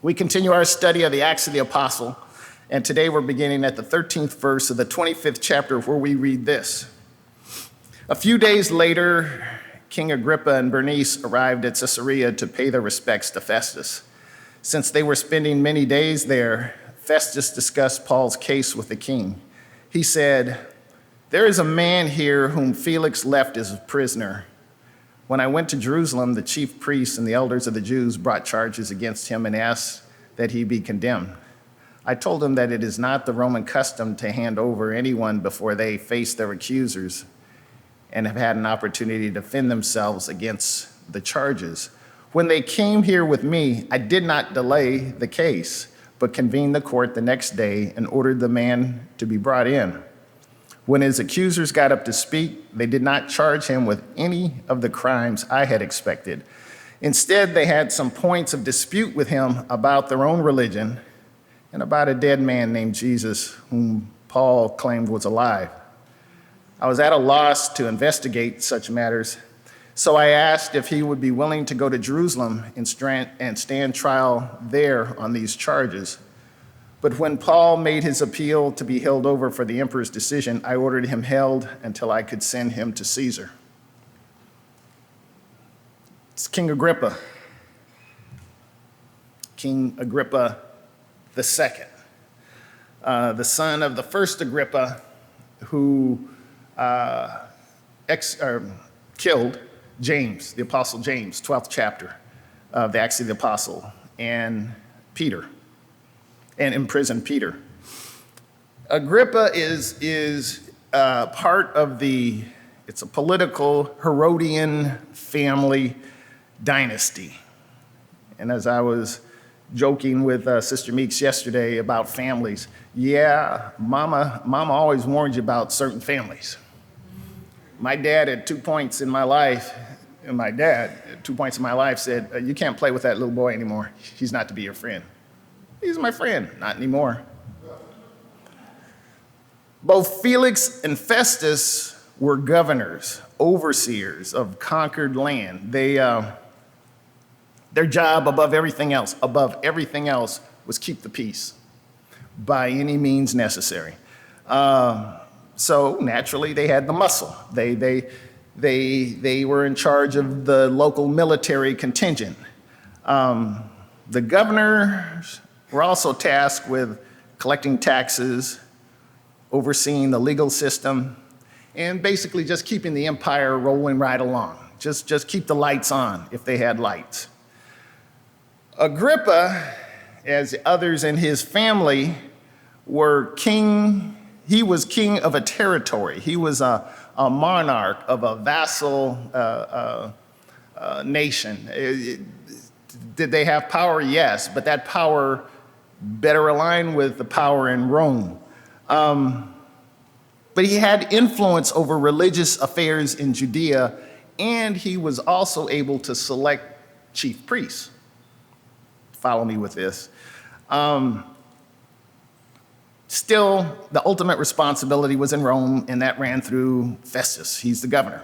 We continue our study of the Acts of the Apostle, and today we're beginning at the 13th verse of the 25th chapter where we read this. A few days later, King Agrippa and Bernice arrived at Caesarea to pay their respects to Festus. Since they were spending many days there, Festus discussed Paul's case with the king. He said, "There is a man here whom Felix left as a prisoner. When I went to Jerusalem, the chief priests and the elders of the Jews brought charges against him and asked that he be condemned. I told them that it is not the Roman custom to hand over anyone before they face their accusers and have had an opportunity to defend themselves against the charges. When they came here with me, I did not delay the case, but convened the court the next day and ordered the man to be brought in. When his accusers got up to speak, they did not charge him with any of the crimes I had expected. Instead, they had some points of dispute with him about their own religion and about a dead man named Jesus, whom Paul claimed was alive. I was at a loss to investigate such matters, so I asked if he would be willing to go to Jerusalem and stand trial there on these charges. But when Paul made his appeal to be held over for the emperor's decision, I ordered him held until I could send him to Caesar." It's King Agrippa. King Agrippa II, the son of the first Agrippa who killed James, the Apostle James, 12th chapter of the Acts of the Apostle, and Peter, and imprisoned Peter. Agrippa is part of it's a political Herodian family dynasty. And as I was joking with Sister Meeks yesterday about families, Mama always warned you about certain families. My dad at 2 points in my life, said, "You can't play with that little boy anymore. He's not to be your friend." He's my friend, not anymore. Both Felix and Festus were governors, overseers of conquered land. Their job above everything else, was keep the peace by any means necessary. So naturally, they had the muscle. They were in charge of the local military contingent. The governors were also tasked with collecting taxes, overseeing the legal system, and basically just keeping the empire rolling right along. Just keep the lights on if they had lights. Agrippa, as others in his family, were king. He was king of a territory. He was a monarch of a vassal nation. Did they have power? Yes, but that power better aligned with the power in Rome. But he had influence over religious affairs in Judea, and he was also able to select chief priests. Follow me with this. Still, the ultimate responsibility was in Rome, and that ran through Festus. He's the governor.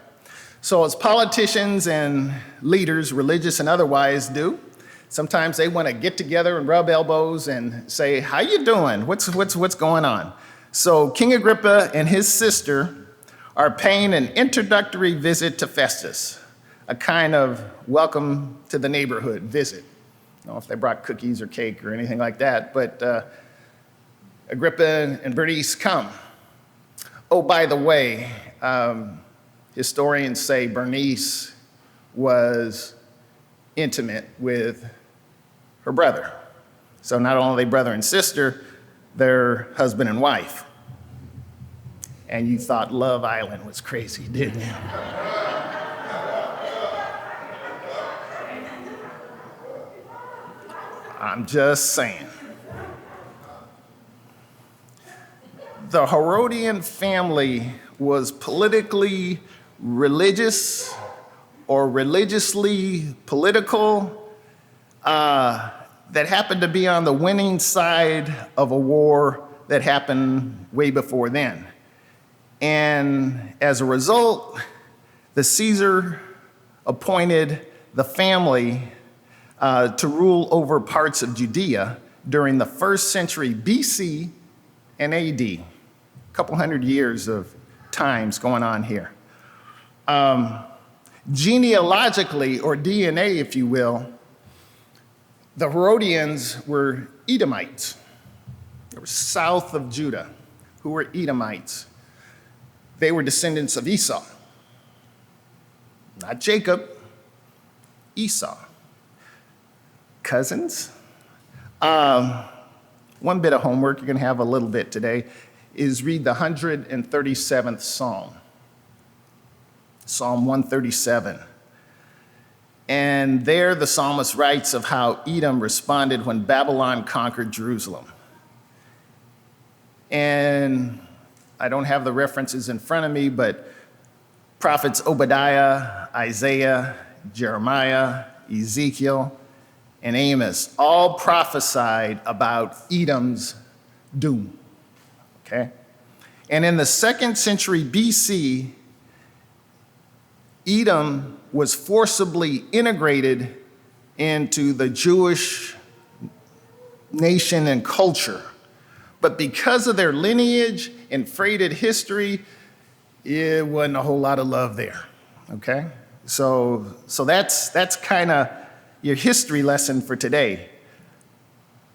So as politicians and leaders, religious and otherwise, do, sometimes they want to get together and rub elbows and say, "How you doing? What's going on?" So King Agrippa and his sister are paying an introductory visit to Festus, a kind of welcome to the neighborhood visit. I don't know if they brought cookies or cake or anything like that, but Agrippa and Bernice come. Oh, by the way, historians say Bernice was intimate with her brother. So not only brother and sister, they're husband and wife. And you thought Love Island was crazy, didn't you? I'm just saying. The Herodian family was politically religious or religiously political that happened to be on the winning side of a war that happened way before then. And as a result, the Caesar appointed the family to rule over parts of Judea during the 1st century BC and AD. A couple hundred years of times going on here. Genealogically, or DNA, if you will, the Herodians were Edomites. They were south of Judah, who were Edomites. They were descendants of Esau. Not Jacob, Esau. Cousins. One bit of homework, you're going to have a little bit today, is read the 137th Psalm. Psalm 137. And there the psalmist writes of how Edom responded when Babylon conquered Jerusalem. And I don't have the references in front of me, but prophets Obadiah, Isaiah, Jeremiah, Ezekiel, and Amos all prophesied about Edom's doom. Okay? And in the 2nd century BC, Edom was forcibly integrated into the Jewish nation and culture. But because of their lineage and freighted history, it wasn't a whole lot of love there, okay? So that's kind of your history lesson for today.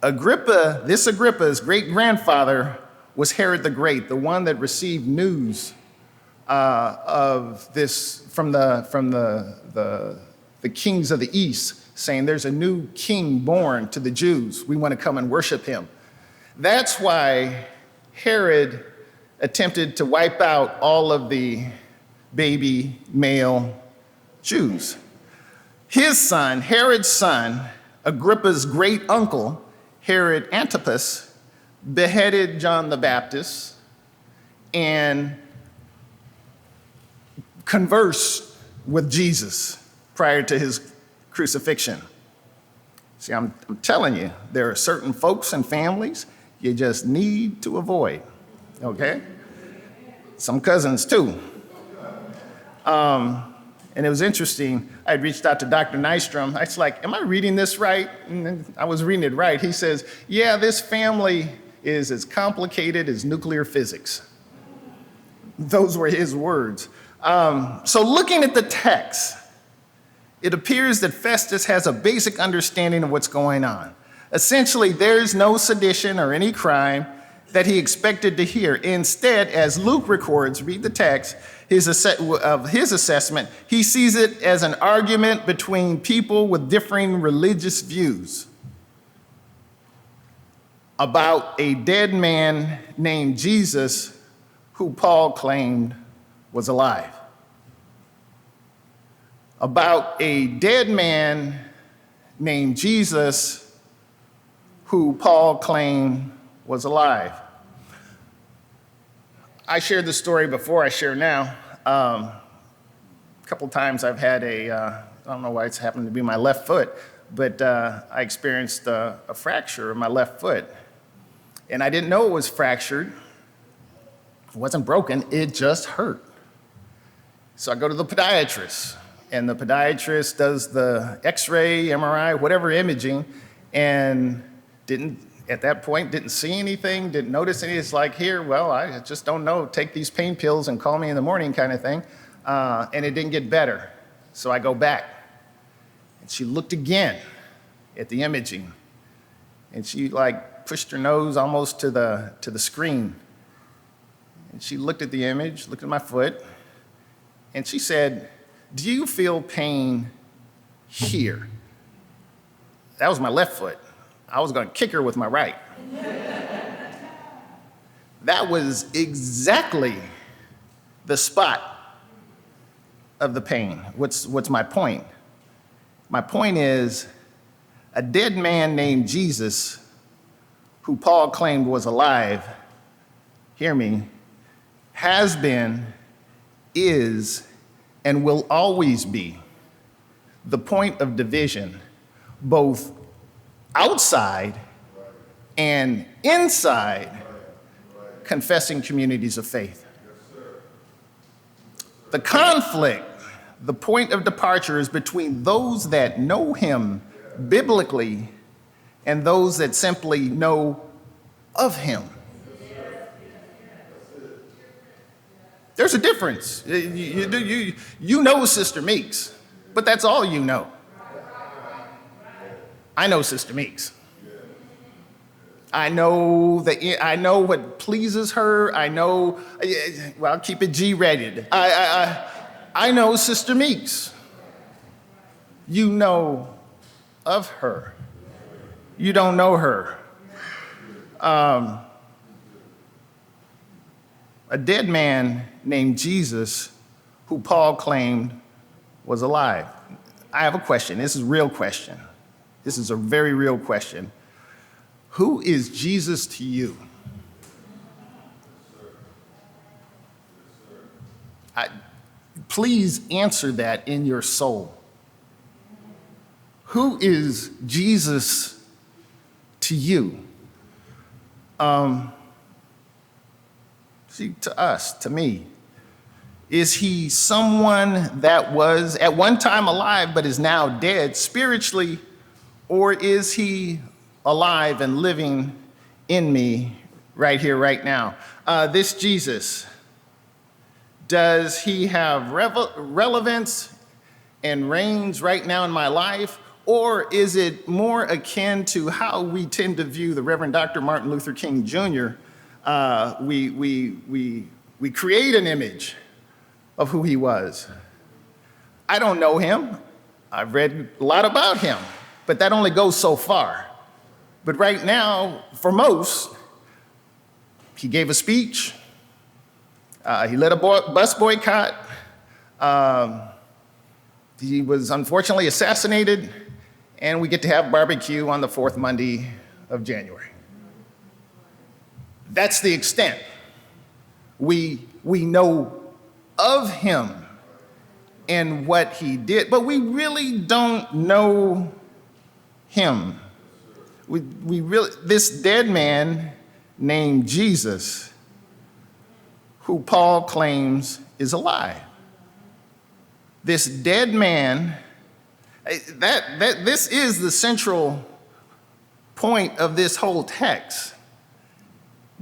Agrippa's great-grandfather was Herod the Great, the one that received news of this from the kings of the East, saying there's a new king born to the Jews. We want to come and worship him. That's why Herod attempted to wipe out all of the baby male Jews. His son, Herod's son, Agrippa's great uncle, Herod Antipas, beheaded John the Baptist and conversed with Jesus prior to his crucifixion. See, I'm telling you, there are certain folks and families you just need to avoid, okay? Some cousins too. And it was interesting, I had reached out to Dr. Nystrom. I was like, am I reading this right? And I was reading it right. He says, yeah, this family is as complicated as nuclear physics. Those were his words. So looking at the text, it appears that Festus has a basic understanding of what's going on. Essentially, there's no sedition or any crime that he expected to hear. Instead, as Luke records, read the text, his assessment, he sees it as an argument between people with differing religious views about a dead man named Jesus who Paul claimed was alive. About a dead man named Jesus who Paul claimed was alive. I shared this story before, I share now. A couple times I've had I don't know why it's happened to be my left foot, but I experienced a fracture in my left foot. And I didn't know it was fractured. It wasn't broken, it just hurt. So I go to the podiatrist, and the podiatrist does the x-ray, MRI, whatever imaging, and at that point, didn't see anything, didn't notice anything. It's like, here, well, I just don't know, take these pain pills and call me in the morning kind of thing. And it didn't get better. So I go back. And she looked again at the imaging. And she pushed her nose almost to the screen. And she looked at the image, looked at my foot, and she said, do you feel pain here? That was my left foot. I was going to kick her with my right. That was exactly the spot of the pain. What's my point? My point is, a dead man named Jesus, who Paul claimed was alive, hear me, has been, is, and will always be the point of division, both outside and inside confessing communities of faith. The conflict, the point of departure is between those that know him biblically and those that simply know of him. There's a difference. You know Sister Meeks, but that's all you know. I know Sister Meeks. I know what pleases her. I know, well, I'll keep it G-rated. I know Sister Meeks. You know of her. You don't know her. A dead man named Jesus, who Paul claimed was alive. I have a question. This is a real question. This is a very real question. Who is Jesus to you? Please answer that in your soul. Who is Jesus to you? See, to us, to me, is he someone that was at one time alive but is now dead spiritually, or is he alive and living in me right here, right now? This Jesus, does he have relevance and reigns right now in my life? Or is it more akin to how we tend to view the Reverend Dr. Martin Luther King Jr.? We create an image of who he was. I don't know him. I've read a lot about him, but that only goes so far. But right now, for most, he gave a speech. He led a bus boycott. He was unfortunately assassinated, and we get to have barbecue on the fourth Monday of January. That's the extent. We know of him and what he did, but we really don't know him. This dead man named Jesus, who Paul claims is alive. This dead man, this is the central point of this whole text,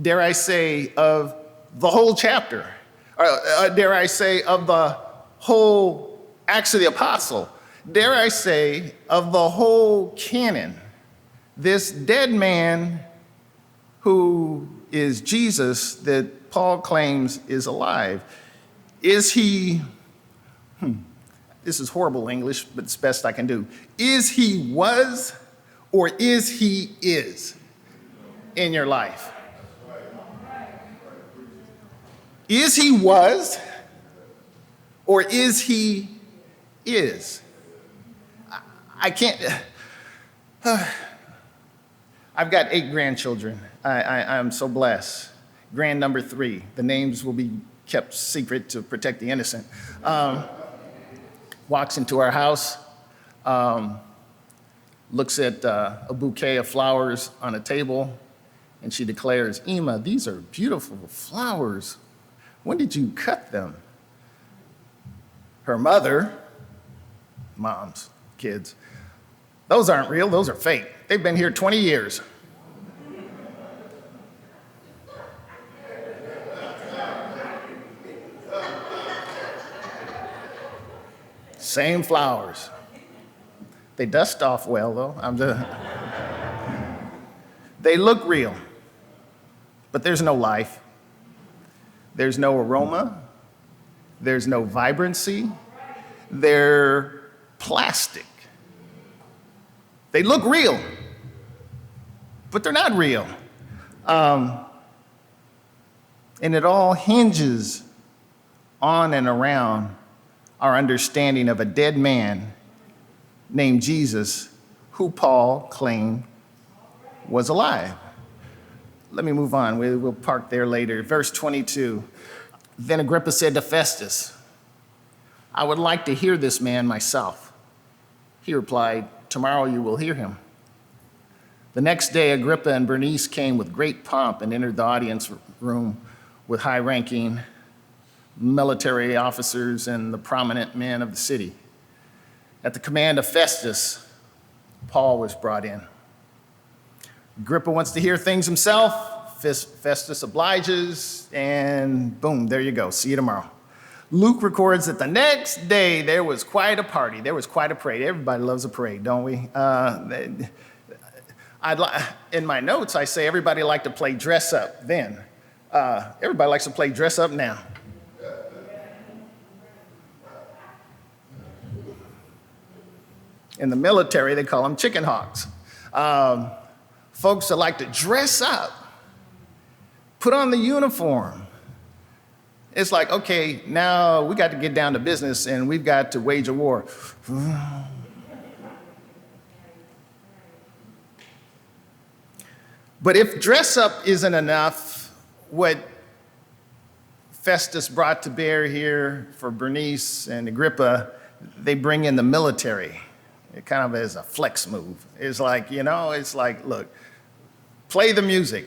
dare I say, of the whole chapter, or dare I say, of the whole Acts of the Apostle, dare I say, of the whole canon. This dead man who is Jesus that Paul claims is alive. Is he, this is horrible English, but it's best I can do. Is he was or is he is in your life? Is he was or is he is? I can't, I've got 8 grandchildren. I'm so blessed. Grand number 3. The names will be kept secret to protect the innocent. Walks into our house, looks at a bouquet of flowers on a table, and she declares, "Ema, these are beautiful flowers. When did you cut them?" Her mother, moms, kids, "Those aren't real, those are fake. They've been here 20 years. Same flowers. They dust off well, though. They look real, but there's no life. There's no aroma. There's no vibrancy. They're plastic. They look real, but they're not real. And it all hinges on and around our understanding of a dead man named Jesus, who Paul claimed was alive. Let me move on. We'll park there later. Verse 22. Then Agrippa said to Festus, "I would like to hear this man myself." He replied, "Tomorrow you will hear him." The next day, Agrippa and Bernice came with great pomp and entered the audience room with high-ranking military officers and the prominent men of the city. At the command of Festus, Paul was brought in. Agrippa wants to hear things himself. Festus obliges, and boom, there you go. See you tomorrow. Luke records that the next day there was quite a party. There was quite a parade. Everybody loves a parade, don't we? In my notes, I say everybody liked to play dress up then. Everybody likes to play dress up now. In the military, they call them chicken hawks. Folks that like to dress up, put on the uniform. It's like, okay, now we got to get down to business and we've got to wage a war. But if dress up isn't enough, what Festus brought to bear here for Bernice and Agrippa, they bring in the military. It kind of is a flex move. It's like, look, play the music,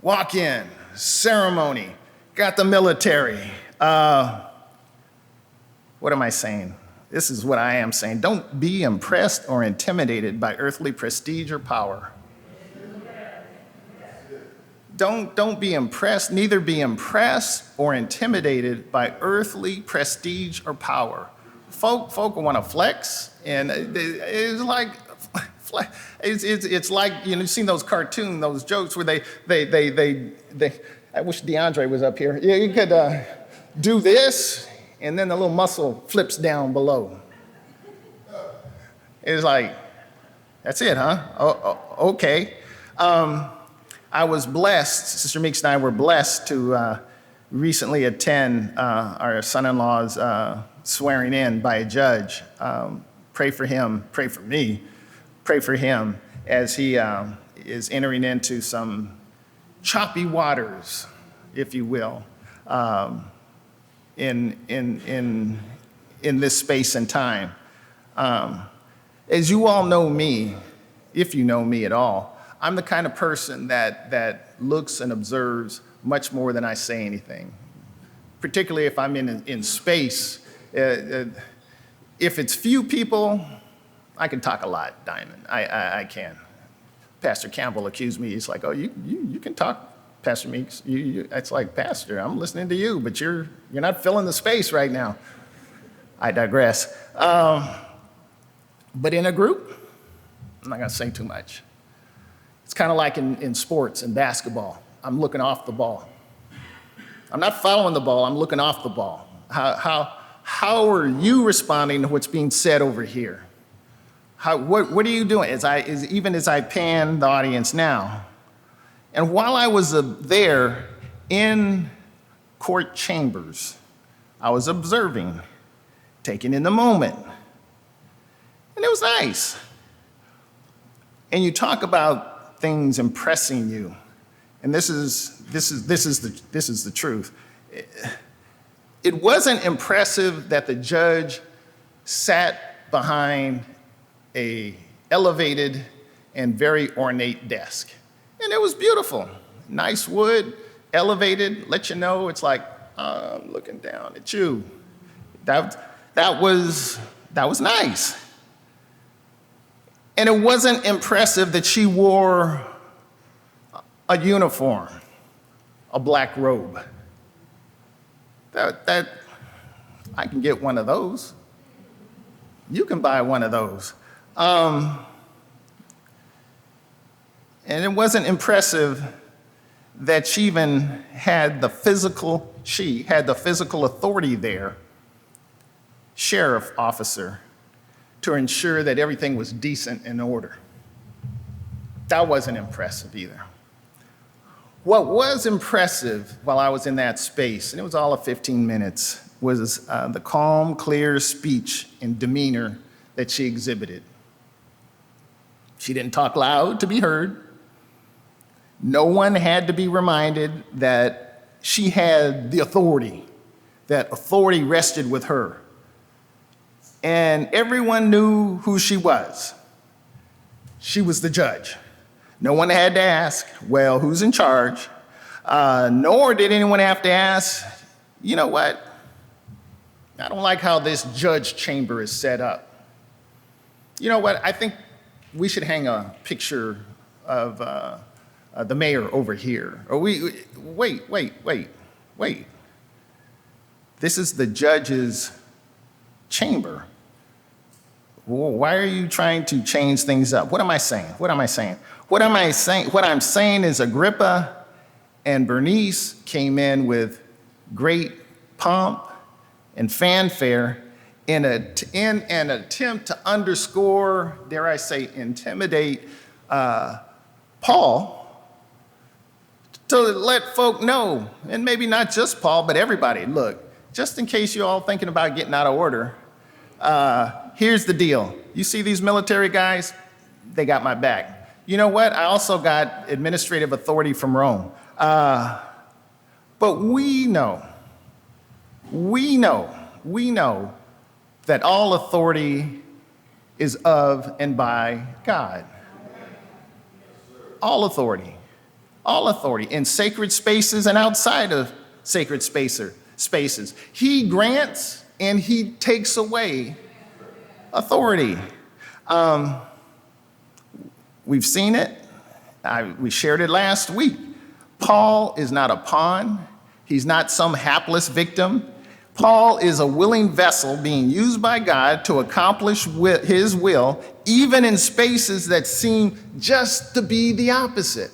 walk in, ceremony, got the military. What am I saying? This is what I am saying. Don't be impressed or intimidated by earthly prestige or power. Don't be impressed, neither be impressed or intimidated by earthly prestige or power. Folk want to flex, and it's like, it's like, you've seen those cartoons, those jokes where they I wish DeAndre was up here. Yeah, you could do this, and then the little muscle flips down below. It's like, that's it, huh? Okay. I was blessed, Sister Meeks and I were blessed to recently attend our son-in-law's swearing in by a judge. Pray for him, pray for me, pray for him as he is entering into some choppy waters, if you will, in this space and time. As you all know me, if you know me at all, I'm the kind of person that looks and observes much more than I say anything, particularly if I'm in space. If it's few people, I can talk a lot, Diamond. I can. Pastor Campbell accused me. He's like, oh, you can talk, Pastor Meeks. It's like, Pastor, I'm listening to you, but you're not filling the space right now. I digress. But in a group, I'm not going to say too much. It's kind of like in sports and basketball. I'm looking off the ball. I'm not following the ball. I'm looking off the ball. How are you responding to what's being said over here? What are you doing? Even as I pan the audience now. And while I was there in court chambers, I was observing, taking in the moment. And it was nice. And you talk about things impressing you, and this is the truth. It wasn't impressive that the judge sat behind a elevated and very ornate desk, and it was beautiful, nice wood, elevated. Let you know it's like I'm looking down at you. That was nice. And it wasn't impressive that she wore a uniform, a black robe. That I can get one of those. You can buy one of those. And it wasn't impressive that she had the physical authority there, sheriff officer, to ensure that everything was decent and in order. That wasn't impressive either. What was impressive while I was in that space, and it was all of 15 minutes, was the calm, clear speech and demeanor that she exhibited. She didn't talk loud to be heard. No one had to be reminded that she had the authority, that authority rested with her. And everyone knew who she was. She was the judge. No one had to ask, well, who's in charge? Nor did anyone have to ask, you know what? I don't like how this judge chamber is set up. You know what? I think we should hang a picture of the mayor over here. Or wait. This is the judge's chamber. Why are you trying to change things up? What am I saying? What I'm saying is Agrippa and Bernice came in with great pomp and fanfare in an attempt to underscore, dare I say, intimidate Paul, to let folk know, and maybe not just Paul, but everybody, look, just in case you're all thinking about getting out of order, here's the deal. You see these military guys? They got my back. You know what? I also got administrative authority from Rome. But we know that all authority is of and by God. All authority in sacred spaces and outside of sacred spaces. He grants and he takes away authority. We've seen it. We shared it last week. Paul is not a pawn. He's not some hapless victim. Paul is a willing vessel being used by God to accomplish his will, even in spaces that seem just to be the opposite.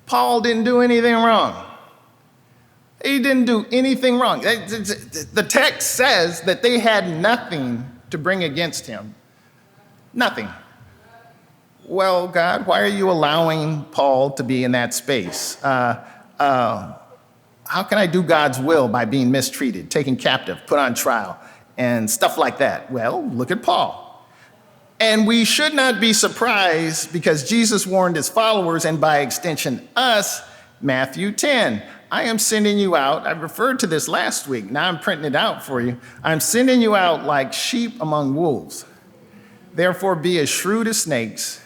Paul didn't do anything wrong. He didn't do anything wrong. The text says that they had nothing to bring against him. Nothing. Well, God, why are you allowing Paul to be in that space? How can I do God's will by being mistreated, taken captive, put on trial, and stuff like that? Well, look at Paul. And we should not be surprised because Jesus warned his followers, and by extension us, Matthew 10. I am sending you out. I referred to this last week. Now I'm printing it out for you. I'm sending you out like sheep among wolves. Therefore, be as shrewd as snakes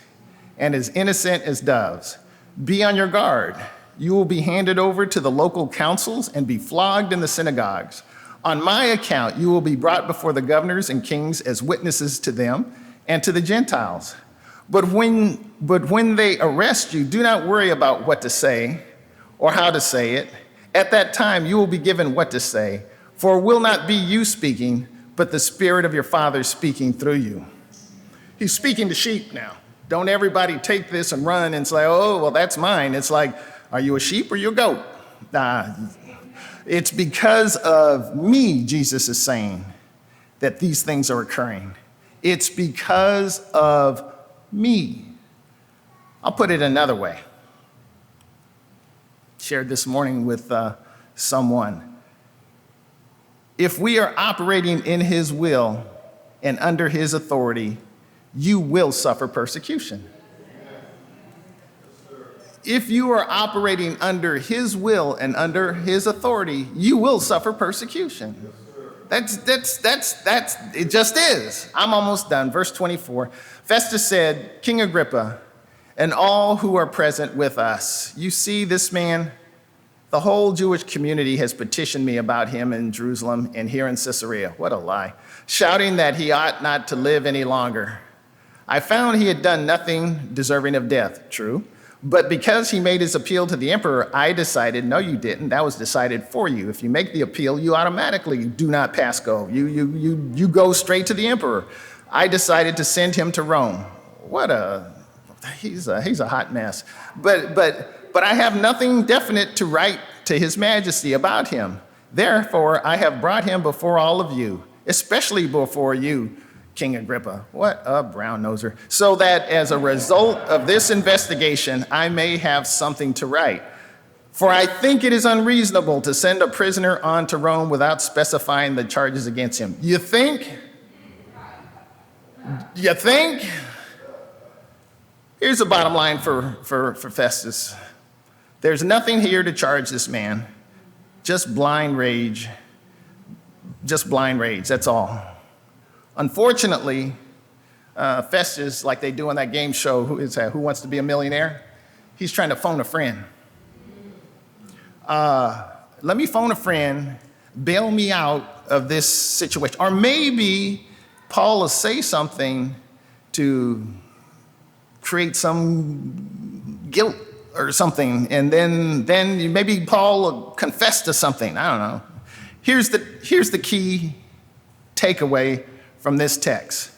and as innocent as doves. Be on your guard. You will be handed over to the local councils and be flogged in the synagogues. On my account, you will be brought before the governors and kings as witnesses to them and to the Gentiles. But when they arrest you, do not worry about what to say or how to say it. At that time, you will be given what to say, for it will not be you speaking, but the Spirit of your Father speaking through you. He's speaking to sheep now. Don't everybody take this and run and say, oh, well, that's mine. It's like, are you a sheep or you a goat? It's because of me, Jesus is saying, that these things are occurring. It's because of me. I'll put it another way. Shared this morning with someone. If we are operating in his will and under his authority, you will suffer persecution. If you are operating under his will and under his authority, you will suffer persecution. That's it just is. I'm almost done. Verse 24. Festus said, King Agrippa, and all who are present with us, you see this man, the whole Jewish community has petitioned me about him in Jerusalem and here in Caesarea. What a lie. Shouting that he ought not to live any longer. I found he had done nothing deserving of death, true. But because he made his appeal to the emperor, I decided, no, you didn't. That was decided for you. If you make the appeal, you automatically do not pass go. You go straight to the emperor. I decided to send him to Rome. He's a hot mess. But I have nothing definite to write to his majesty about him. Therefore, I have brought him before all of you, especially before you, King Agrippa. What a brown noser. So that as a result of this investigation, I may have something to write. For I think it is unreasonable to send a prisoner on to Rome without specifying the charges against him. You think? Here's the bottom line for Festus. There's nothing here to charge this man. Just blind rage. That's all. Unfortunately, Festus, like they do on that game show, Who Wants to Be a Millionaire? He's trying to phone a friend. Let me phone a friend, bail me out of this situation. Or maybe Paul will say something to create some guilt or something, and then maybe Paul will confess to something. I don't know. Here's the key takeaway from this text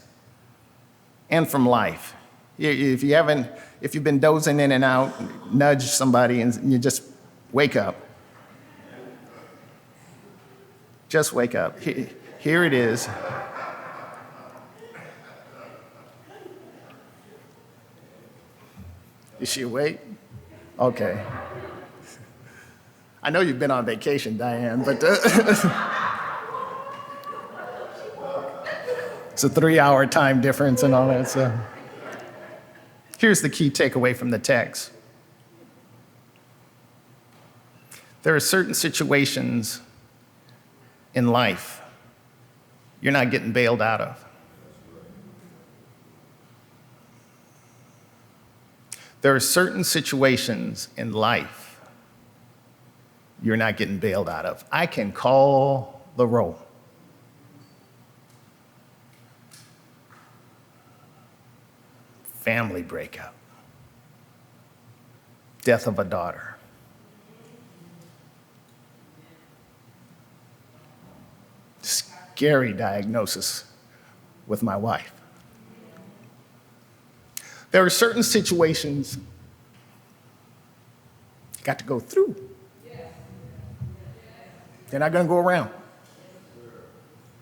and from life. If you've been dozing in and out, nudge somebody and you just wake up. Just wake up. Here it is. Is she awake? Okay. I know you've been on vacation, Diane, but it's a 3-hour time difference and all that stuff. Here's the key takeaway from the text. There are certain situations in life you're not getting bailed out of. There are certain situations in life you're not getting bailed out of. I can call the roll. Family breakup. Death of a daughter. Scary diagnosis with my wife. There are certain situations you got to go through. They're not going to go around.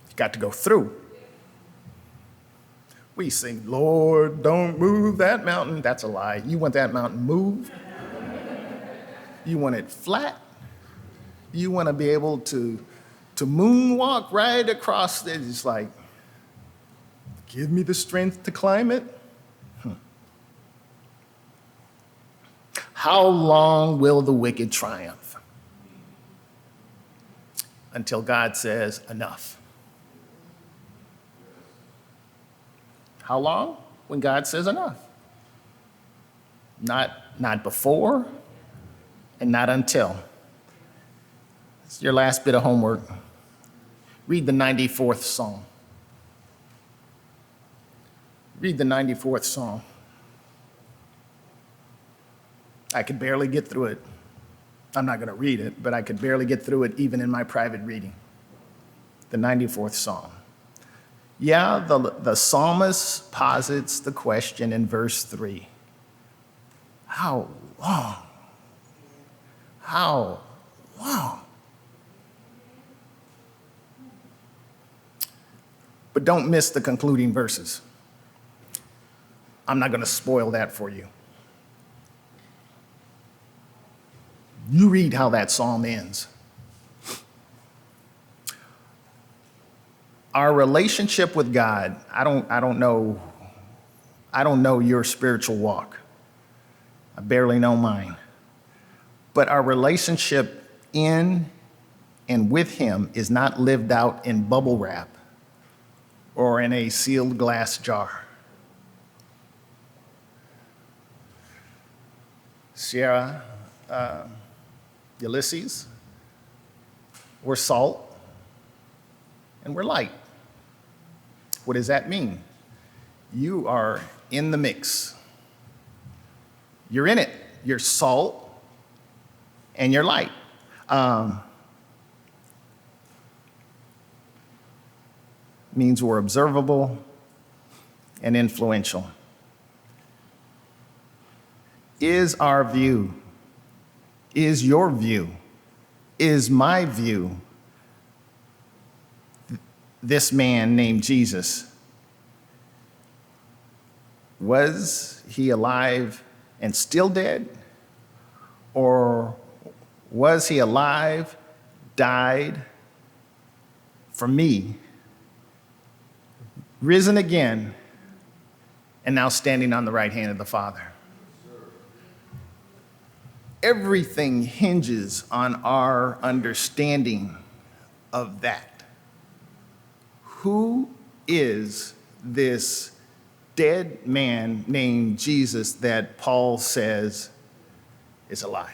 You got to go through. We sing, Lord, don't move that mountain. That's a lie. You want that mountain moved. You want it flat. You want to be able to moonwalk right across it. It's like, give me the strength to climb it. How long will the wicked triumph? Until God says, enough. How long? When God says enough. Not before and not until. It's your last bit of homework. Read the 94th Psalm. Read the 94th Psalm. I could barely get through it. I'm not going to read it, but I could barely get through it even in my private reading. The 94th Psalm. Yeah, the psalmist posits the question in verse 3. How long? How long? But don't miss the concluding verses. I'm not going to spoil that for you. You read how that psalm ends. Our relationship with God, I don't know your spiritual walk. I barely know mine. But our relationship in and with him is not lived out in bubble wrap or in a sealed glass jar. Sierra, Ulysses, we're salt and we're light. What does that mean? You are in the mix. You're in it. You're salt and you're light. Means we're observable and influential. Is our view, is your view, is my view this man named Jesus? Was he alive and still dead? Or was he alive, died for me, risen again, and now standing on the right hand of the Father? Everything hinges on our understanding of that. Who is this dead man named Jesus that Paul says is alive?